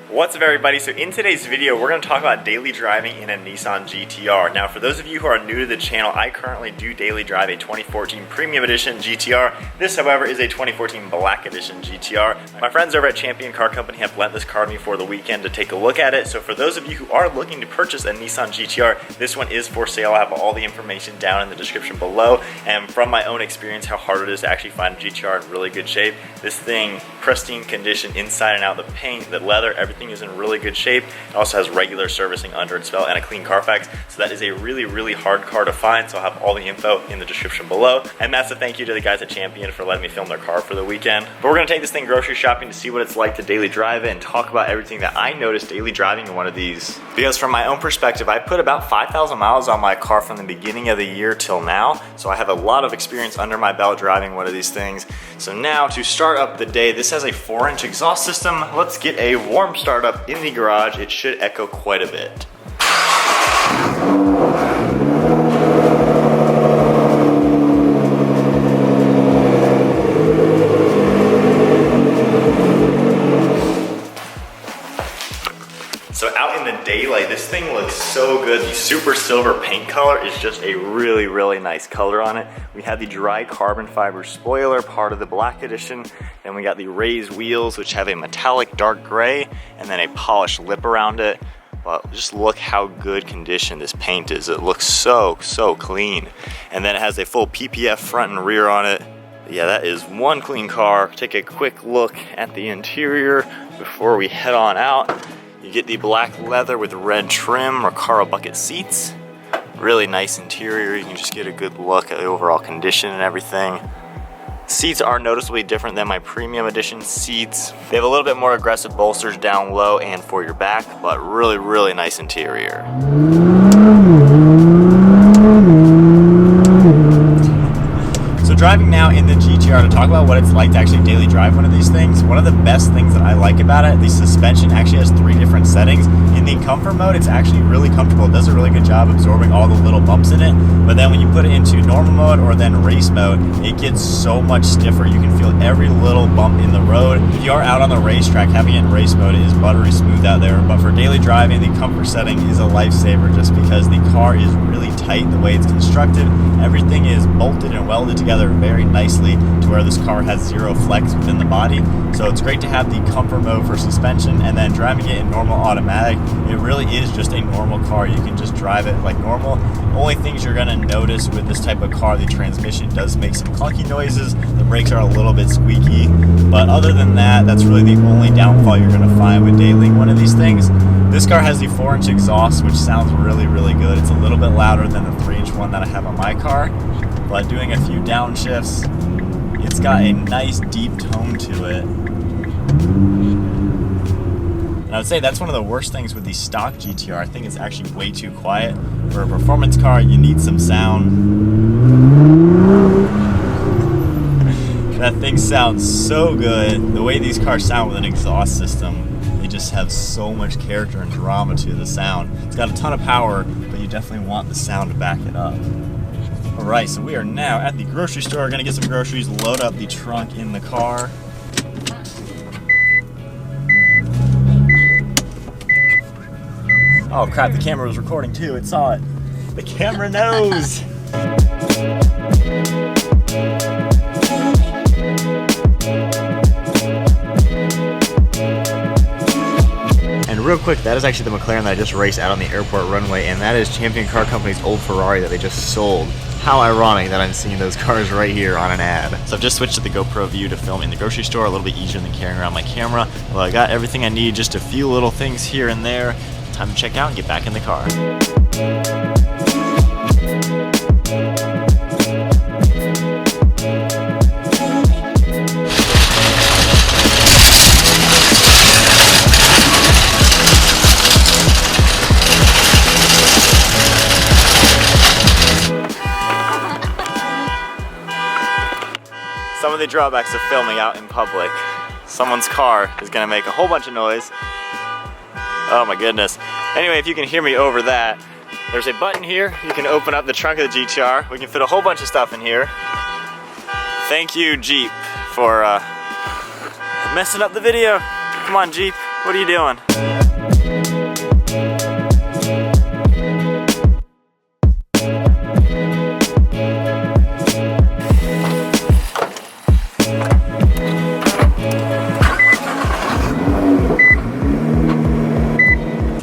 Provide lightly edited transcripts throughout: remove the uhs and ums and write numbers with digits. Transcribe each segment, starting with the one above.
What's up everybody? So in today's video we're going to talk about daily driving in a Nissan GT-R. Now for those of you who are new to the channel, I currently do daily drive a 2014 Premium Edition GT-R. This however is a 2014 Black Edition GT-R. My friends over at Champion Car Company have lent this car to me for the weekend to take a look at it. So for those of you who are looking to purchase a Nissan GT-R, this one is for sale. I have all the information down in the description below, and from my own experience how hard it is to actually find a GT-R in really good shape. This thing, pristine condition inside and out, the paint, the leather, everything is in really good shape. It also has regular servicing under its belt and a clean Carfax, so that is a really hard car to find. So I'll have all the info in the description below. And massive thank you to the guys at Champion for letting me film their car for the weekend. But we're gonna take this thing grocery shopping to see what it's like to daily drive it and talk about everything that I noticed daily driving in one of these. Because from my own perspective, I put about 5,000 miles on my car from the beginning of the year till now, so I have a lot of experience under my belt driving one of these things. So now to start up the day, this has a 4-inch exhaust system. Let's get a warm start up in the garage. It should echo quite a bit. So out in the daylight, this thing looks so good. The super silver paint color is just a really nice color on it. We have the dry carbon fiber spoiler, part of the Black Edition. Then we got the raised wheels, which have a metallic dark gray and then a polished lip around it. But just look how good condition this paint is. It looks so clean. And then it has a full PPF front and rear on it. Yeah, that is one clean car. Take a quick look at the interior before we head on out. You get the black leather with red trim, Recaro bucket seats. Really nice interior. You can just get a good look at the overall condition and everything. Seats are noticeably different than my Premium Edition seats. They have a little bit more aggressive bolsters down low and for your back, but really nice interior. So driving now in the GT-R, to talk about what it's like to actually daily drive one of these things, one of the best things that I like about it, the suspension actually has 3 different settings. In the comfort mode, it's actually really comfortable. It does a really good job absorbing all the little bumps in it. But then when you put it into normal mode or then race mode, it gets so much stiffer. You can feel every little bump in the road. If you are out on the racetrack, having it in race mode is buttery smooth out there. But for daily driving, the comfort setting is a lifesaver just because the car is really tight the way it's constructed. Everything is bolted and welded together very nicely to where this car has 0 flex within the body. So it's great to have the comfort mode for suspension, and then driving it in normal automatic, it really is just a normal car. You can just drive it like normal. Only things you're going to notice with this type of car, the transmission does make some clunky noises, the brakes are a little bit squeaky, but other than that, that's really the only downfall you're going to find with dailying one of these things. This car has the 4-inch exhaust, which sounds really good. It's a little bit louder than the 3-inch one that I have on my car, but doing a few downshifts, it's got a nice deep tone to it. And I would say that's one of the worst things with the stock GT-R. I think it's actually way too quiet. For a performance car, you need some sound. That thing sounds so good. The way these cars sound with an exhaust system, they just have so much character and drama to the sound. It's got a ton of power, but you definitely want the sound to back it up. Alright, so we are now at the grocery store. Gonna get some groceries, load up the trunk in the car. Oh crap, the camera was recording too, it saw it. The camera knows! And real quick, that is actually the McLaren that I just raced out on the airport runway, and that is Champion Car Company's old Ferrari that they just sold. How ironic that I'm seeing those cars right here on an ad. So I've just switched to the GoPro view to film in the grocery store, a little bit easier than carrying around my camera. Well, I got everything I need, just a few little things here and there. Time to check out and get back in the car. Some of the drawbacks of filming out in public. Someone's car is gonna make a whole bunch of noise. Oh my goodness. Anyway, if you can hear me over that, there's a button here. You can open up the trunk of the GT-R. We can fit a whole bunch of stuff in here. Thank you, Jeep, for messing up the video. Come on, Jeep. What are you doing?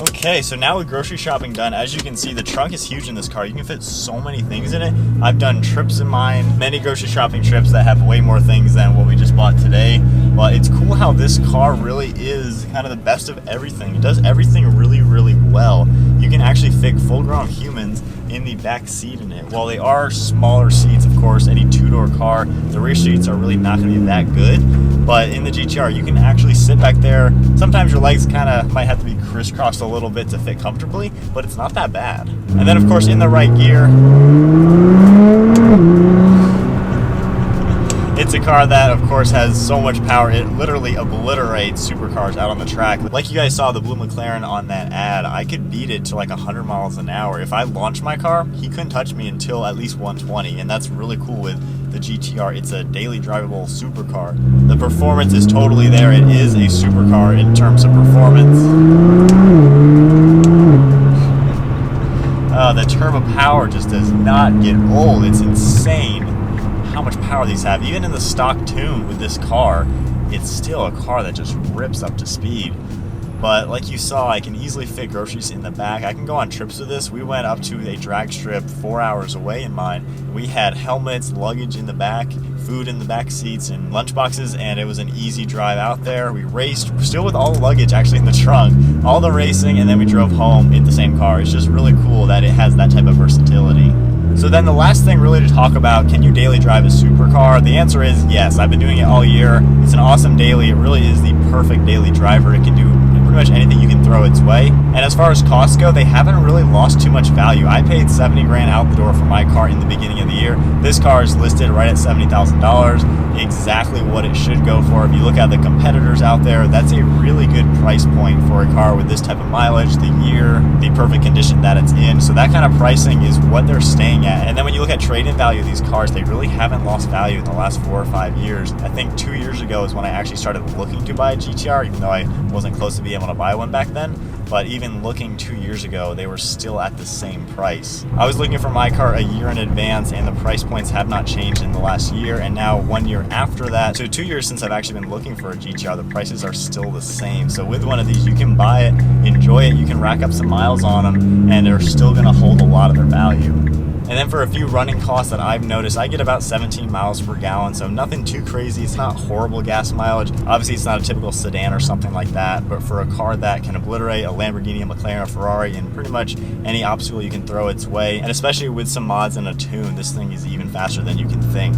Okay, so now with grocery shopping done, as you can see, the trunk is huge in this car. You can fit so many things in it. I've done trips in mine, many grocery shopping trips that have way more things than what we just bought today. But it's cool how this car really is kind of the best of everything. It does everything really, really well. You can actually fit full-grown humans in the back seat in it. While they are smaller seats, of course, any two-door car, the rear seats are really not going to be that good. But in the GT-R, you can actually sit back there. Sometimes your legs kind of might have to be crisscrossed a little bit to fit comfortably, but it's not that bad. And then, of course, in the right gear, it's a car that, of course, has so much power, it literally obliterates supercars out on the track. Like you guys saw the blue McLaren on that ad, I could beat it to like 100 miles an hour. If I launched my car, he couldn't touch me until at least 120, and that's really cool with the GT-R. It's a daily drivable supercar. The performance is totally there. It is a supercar in terms of performance. The turbo power just does not get old. It's insane how much power these have. Even in the stock tune with this car, it's still a car that just rips up to speed. But like you saw, I can easily fit groceries in the back. I can go on trips with this. We went up to a drag strip 4 hours away in mine. We had helmets, luggage in the back, food in the back seats, and lunch boxes, and it was an easy drive out there. We raced, still with all the luggage actually in the trunk, all the racing, and then we drove home in the same car. It's just really cool that it has that type of versatility. So then the last thing really to talk about, can you daily drive a supercar? The answer is yes. I've been doing it all year. It's an awesome daily. It really is the perfect daily driver. It can do pretty much anything you can throw its way. And as far as costs go, they haven't really lost too much value. I paid 70 grand out the door for my car in the beginning of the year. This car is listed right at $70,000, exactly what it should go for. If you look at the competitors out there, that's a really good price point for a car with this type of mileage, the year, the perfect condition that it's in. So that kind of pricing is what they're staying at. And then when you look at trade-in value of these cars, they really haven't lost value in the last 4 or 5 years. I think 2 years ago is when I actually started looking to buy a GT-R, even though I wasn't close to being able to buy one back then. But even looking 2 years ago, they were still at the same price. I was looking for my car a year in advance, and the price points have not changed in the last year. And now 1 year after that, so 2 years since I've actually been looking for a GT-R, the prices are still the same. So with one of these, you can buy it, enjoy it, you can rack up some miles on them, and they're still going to hold a lot of their value. And then for a few running costs that I've noticed, I get about 17 miles per gallon, so nothing too crazy. It's not horrible gas mileage. Obviously, it's not a typical sedan or something like that, but for a car that can obliterate a Lamborghini, a McLaren, a Ferrari, and pretty much any obstacle you can throw its way, and especially with some mods and a tune, this thing is even faster than you can think.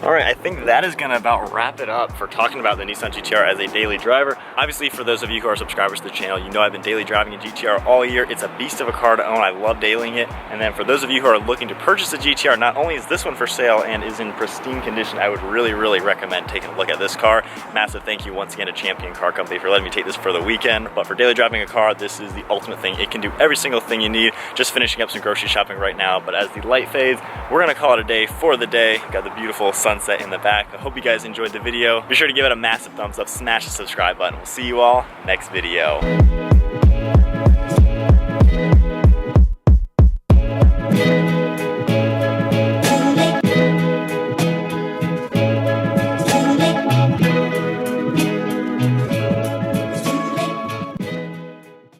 Alright, I think that is going to about wrap it up for talking about the Nissan GT-R as a daily driver. Obviously, for those of you who are subscribers to the channel, you know I've been daily driving a GT-R all year. It's a beast of a car to own. I love dailying it. And then for those of you who are looking to purchase a GT-R, not only is this one for sale and is in pristine condition, I would really, really recommend taking a look at this car. Massive thank you once again to Champion Car Company for letting me take this for the weekend. But for daily driving a car, this is the ultimate thing. It can do every single thing you need. Just finishing up some grocery shopping right now. But as the light fades, we're going to call it a day for the day. Got the beautiful sunset in the back. I hope you guys enjoyed the video. Be sure to give it a massive thumbs up, smash the subscribe button. We'll see you all next video.